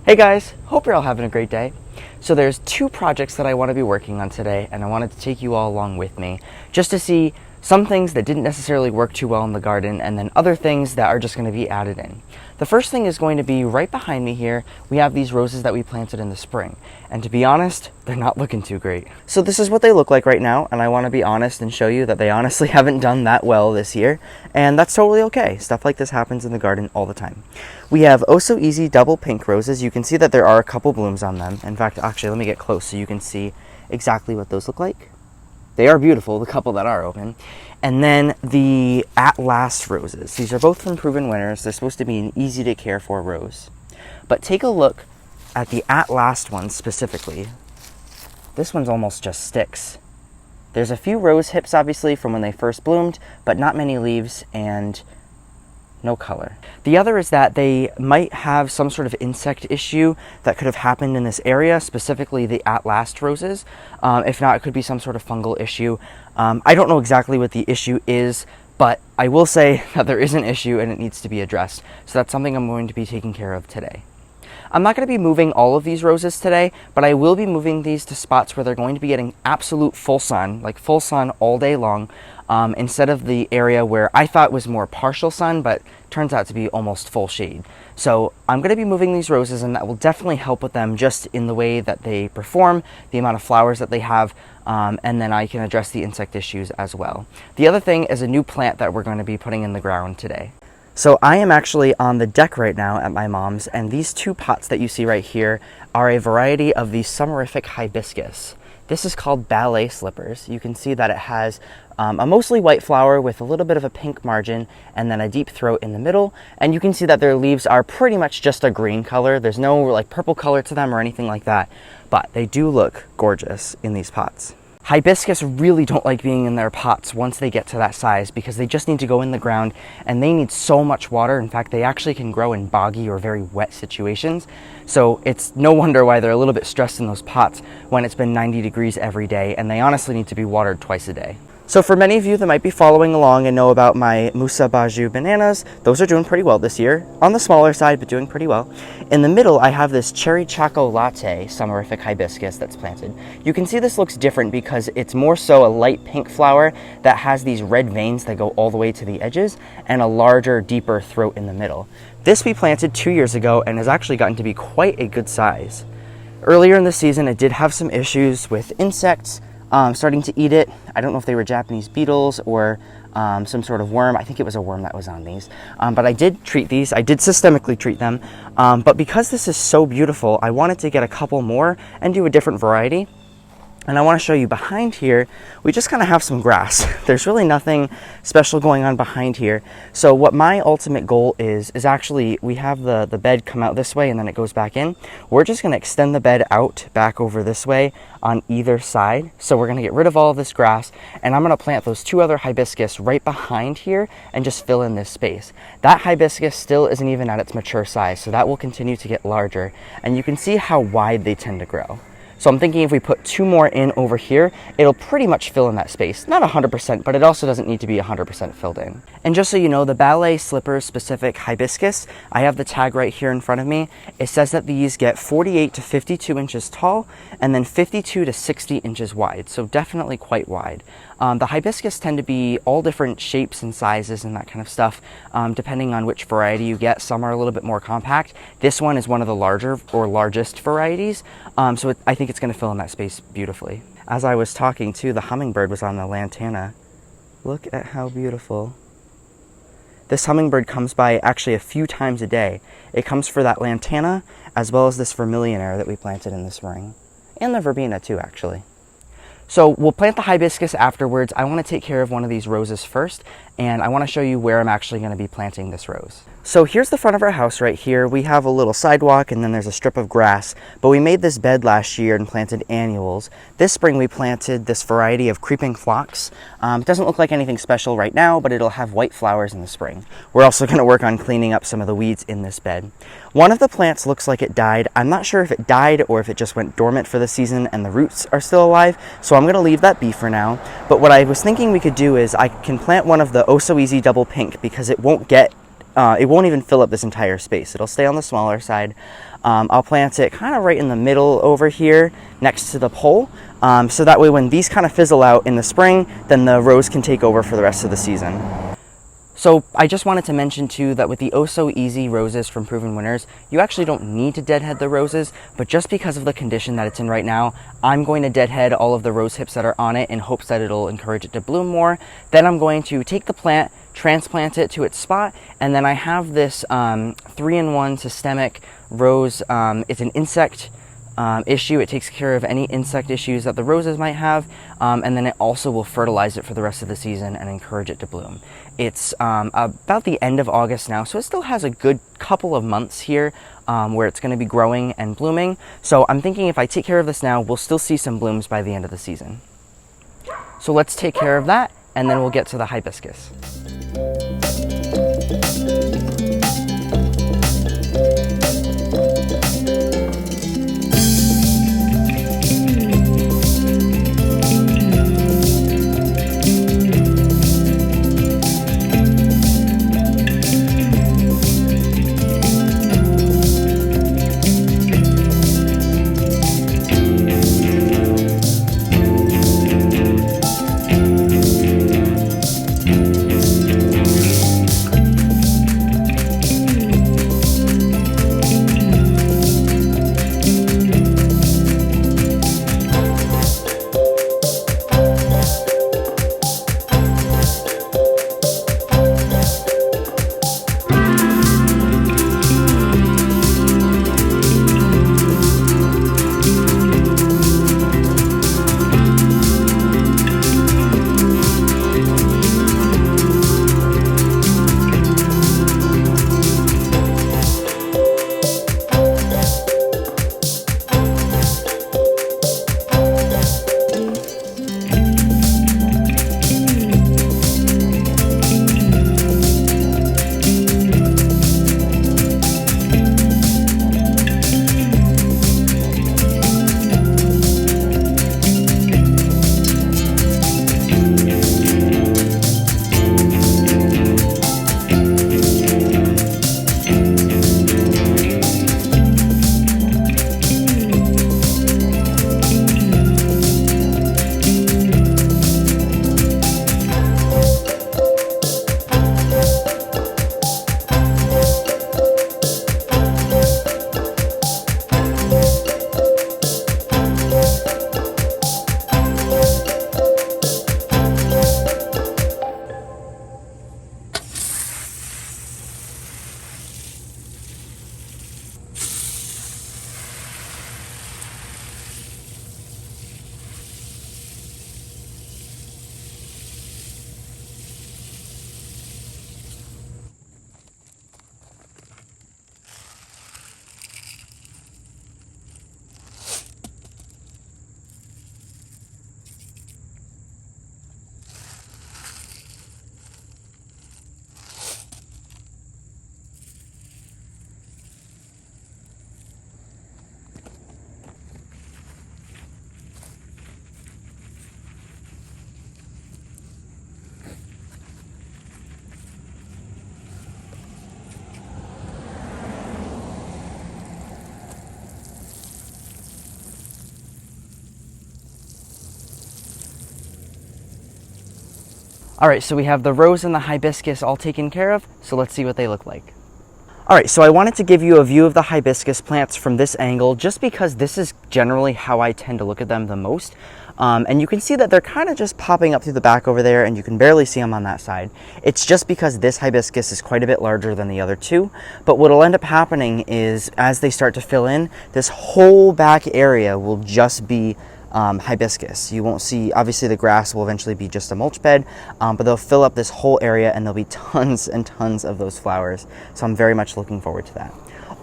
Hey guys, hope you're all having a great day. So there's two projects that I want to be working on today, and I wanted to take you all along with me just to see some things that didn't necessarily work too well in the garden, and then other things that are just going to be added in. The first thing is going to be right behind me here. We have these roses that we planted in the spring, and to be honest, they're not looking too great. So this is what they look like right now, and I want to be honest and show you that they honestly haven't done that well this year, and that's totally okay. Stuff like this happens in the garden all the time. We have Oh So Easy double pink roses. You can see that there are a couple blooms on them. In fact, actually, let me get close so you can see exactly what those look like. They are beautiful, the couple that are open. And then the At Last roses. These are both from Proven Winners. They're supposed to be an easy to care for rose. But take a look at the At Last one specifically. This one's almost just sticks. There's a few rose hips, obviously, from when they first bloomed, but not many leaves and no color. The other is that they might have some sort of insect issue that could have happened in this area, specifically the At Last roses. If not, it could be some sort of fungal issue. I don't know exactly what the issue is, but I will say that there is an issue and it needs to be addressed. So that's something I'm going to be taking care of today. I'm not going to be moving all of these roses today, but I will be moving these to spots where they're going to be getting absolute full sun, like full sun all day long, instead of the area where I thought was more partial sun, but turns out to be almost full shade. So I'm going to be moving these roses, and that will definitely help with them just in the way that they perform, the amount of flowers that they have, and then I can address the insect issues as well. The other thing is a new plant that we're going to be putting in the ground today. So I am actually on the deck right now at my mom's, and these two pots that you see right here are a variety of the Summerific Hibiscus. This is called Ballet Slippers. You can see that it has a mostly white flower with a little bit of a pink margin and then a deep throat in the middle. And you can see that their leaves are pretty much just a green color. There's no like purple color to them or anything like that, but they do look gorgeous in these pots. Hibiscus really don't like being in their pots once they get to that size because they just need to go in the ground and they need so much water. In fact, they actually can grow in boggy or very wet situations. So it's no wonder why they're a little bit stressed in those pots when it's been 90 degrees every day, and they honestly need to be watered twice a day. So for many of you that might be following along and know about my Musa Baju bananas, those are doing pretty well this year. On the smaller side, but doing pretty well. In the middle, I have this Cherry Choco Latte Summerific Hibiscus that's planted. You can see this looks different because it's more so a light pink flower that has these red veins that go all the way to the edges and a larger, deeper throat in the middle. This we planted 2 years ago and has actually gotten to be quite a good size. Earlier in the season, it did have some issues with insects starting to eat it. I don't know if they were Japanese beetles or some sort of worm. I think it was a worm that was on these. But I did treat these. I did systemically treat them. But because this is so beautiful, I wanted to get a couple more and do a different variety. And I want to show you behind here, we just kind of have some grass. There's really nothing special going on behind here. So what my ultimate goal is actually, we have the bed come out this way and then it goes back in. We're just going to extend the bed out back over this way on either side. So we're going to get rid of all of this grass, and I'm going to plant those two other hibiscus right behind here and just fill in this space. That hibiscus still isn't even at its mature size, so that will continue to get larger. And you can see how wide they tend to grow. So I'm thinking if we put two more in over here, it'll pretty much fill in that space. Not 100%, but it also doesn't need to be 100% filled in. And just so you know, the Ballet Slippers specific hibiscus, I have the tag right here in front of me. It says that these get 48 to 52 inches tall and then 52 to 60 inches wide. So definitely quite wide. The hibiscus tend to be all different shapes and sizes and that kind of stuff, depending on which variety you get. Some are a little bit more compact. This one is one of the larger or largest varieties, so I think it's going to fill in that space beautifully. As I was talking to, the hummingbird was on the lantana. Look at how beautiful. This hummingbird comes by actually a few times a day. It comes for that lantana as well as this vermillionaire that we planted in this ring, and the verbena too, actually. So we'll plant the hibiscus afterwards. I want to take care of one of these roses first, and I want to show you where I'm actually going to be planting this rose. So here's the front of our house right here. We have a little sidewalk and then there's a strip of grass, but we made this bed last year and planted annuals. This spring we planted this variety of creeping phlox. It doesn't look like anything special right now, but it'll have white flowers in the spring. We're also going to work on cleaning up some of the weeds in this bed. One of the plants looks like it died. I'm not sure if it died or if it just went dormant for the season and the roots are still alive, so I'm going to leave that be for now. But what I was thinking we could do is I can plant one of the Oh So Easy double pink because it won't get it won't even fill up this entire space. It'll stay on the smaller side. I'll plant it kind of right in the middle over here next to the pole. So that way when these kind of fizzle out in the spring, then the rose can take over for the rest of the season. So I just wanted to mention too that with the Oh So Easy roses from Proven Winners, you actually don't need to deadhead the roses, but just because of the condition that it's in right now, I'm going to deadhead all of the rose hips that are on it in hopes that it'll encourage it to bloom more. Then I'm going to take the plant, transplant it to its spot, and then I have this 3-in-1 systemic rose. It's an insect issue. It takes care of any insect issues that the roses might have, and then it also will fertilize it for the rest of the season and encourage it to bloom. It's about the end of August now, so it still has a good couple of months here where it's going to be growing and blooming. So I'm thinking if I take care of this now, we'll still see some blooms by the end of the season. So let's take care of that, and then we'll get to the hibiscus. All right, so we have the rose and the hibiscus all taken care of, so let's see what they look like. All right, so I wanted to give you a view of the hibiscus plants from this angle just because this is generally how I tend to look at them the most. And you can see that they're kind of just popping up through the back over there, and you can barely see them on that side. It's just because this hibiscus is quite a bit larger than the other two. But what will end up happening is as they start to fill in, this whole back area will just be hibiscus. You won't see, obviously the grass will eventually be just a mulch bed, but they'll fill up this whole area and there'll be tons and tons of those flowers. So I'm very much looking forward to that.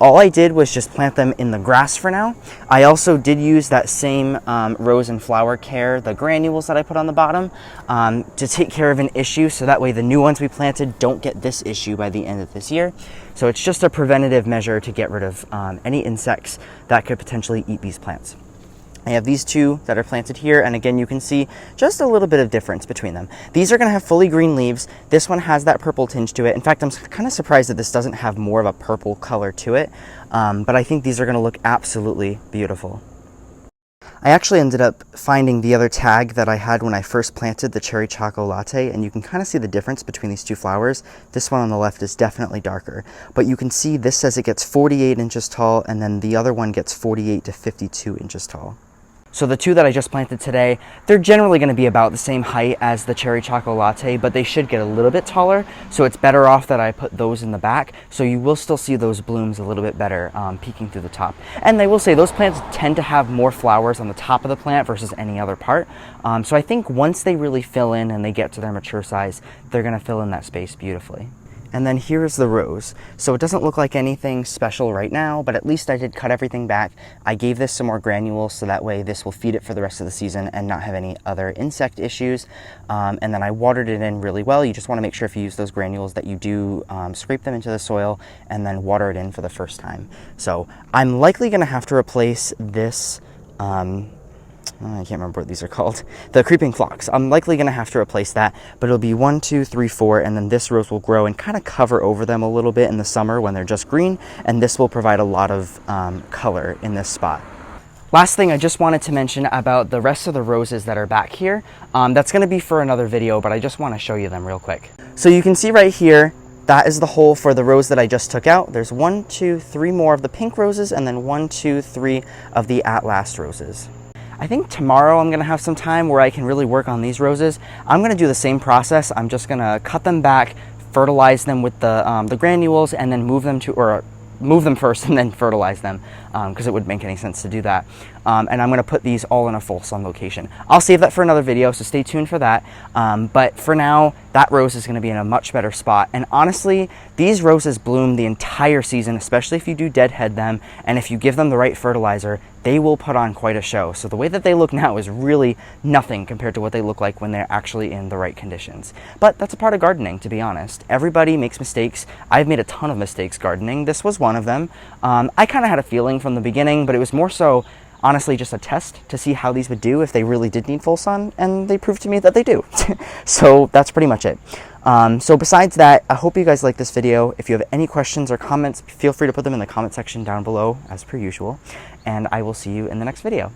All I did was just plant them in the grass for now. I also did use that same rose and flower care, the granules that I put on the bottom, to take care of an issue, so that way the new ones we planted don't get this issue by the end of this year. So it's just a preventative measure to get rid of any insects that could potentially eat these plants. I have these two that are planted here, and again, you can see just a little bit of difference between them. These are going to have fully green leaves. This one has that purple tinge to it. In fact, I'm kind of surprised that this doesn't have more of a purple color to it, but I think these are going to look absolutely beautiful. I actually ended up finding the other tag that I had when I first planted the cherry choco latte, and you can kind of see the difference between these two flowers. This one on the left is definitely darker, but you can see this says it gets 48 inches tall, and then the other one gets 48 to 52 inches tall. So the two that I just planted today, they're generally going to be about the same height as the cherry choco latte, but they should get a little bit taller, so it's better off that I put those in the back, so you will still see those blooms a little bit better peeking through the top. And I will say those plants tend to have more flowers on the top of the plant versus any other part, so I think once they really fill in and they get to their mature size, they're going to fill in that space beautifully. And then here's the rose. So it doesn't look like anything special right now, but at least I did cut everything back. I gave this some more granules so that way this will feed it for the rest of the season and not have any other insect issues. And then I watered it in really well. You just want to make sure if you use those granules that you do scrape them into the soil and then water it in for the first time. So I'm likely going to have to replace this I can't remember what these are called. The creeping phlox. I'm likely going to have to replace that, but it'll be 1, 2, 3, 4, and then this rose will grow and kind of cover over them a little bit in the summer when they're just green, and this will provide a lot of color in this spot. Last thing I just wanted to mention about the rest of the roses that are back here. That's going to be for another video, but I just want to show you them real quick. So you can see right here, that is the hole for the rose that I just took out. There's 1, 2, 3 more of the pink roses, and then 1, 2, 3 of the at last roses. I think tomorrow I'm going to have some time where I can really work on these roses. I'm going to do the same process. I'm just going to cut them back, fertilize them with the granules, and then move them first and then fertilize them because it wouldn't make any sense to do that. And I'm going to put these all in a full sun location. I'll save that for another video, so stay tuned for that. But for now, that rose is going to be in a much better spot. And honestly, these roses bloom the entire season, especially if you do deadhead them, and if you give them the right fertilizer, they will put on quite a show. So the way that they look now is really nothing compared to what they look like when they're actually in the right conditions. But that's a part of gardening, to be honest. Everybody makes mistakes. I've made a ton of mistakes gardening. This was one of them. I kind of had a feeling from the beginning, but it was more so honestly just a test to see how these would do if they really did need full sun, and they proved to me that they do. So that's pretty much it. So besides that, I hope you guys like this video. If you have any questions or comments, feel free to put them in the comment section down below as per usual, and I will see you in the next video.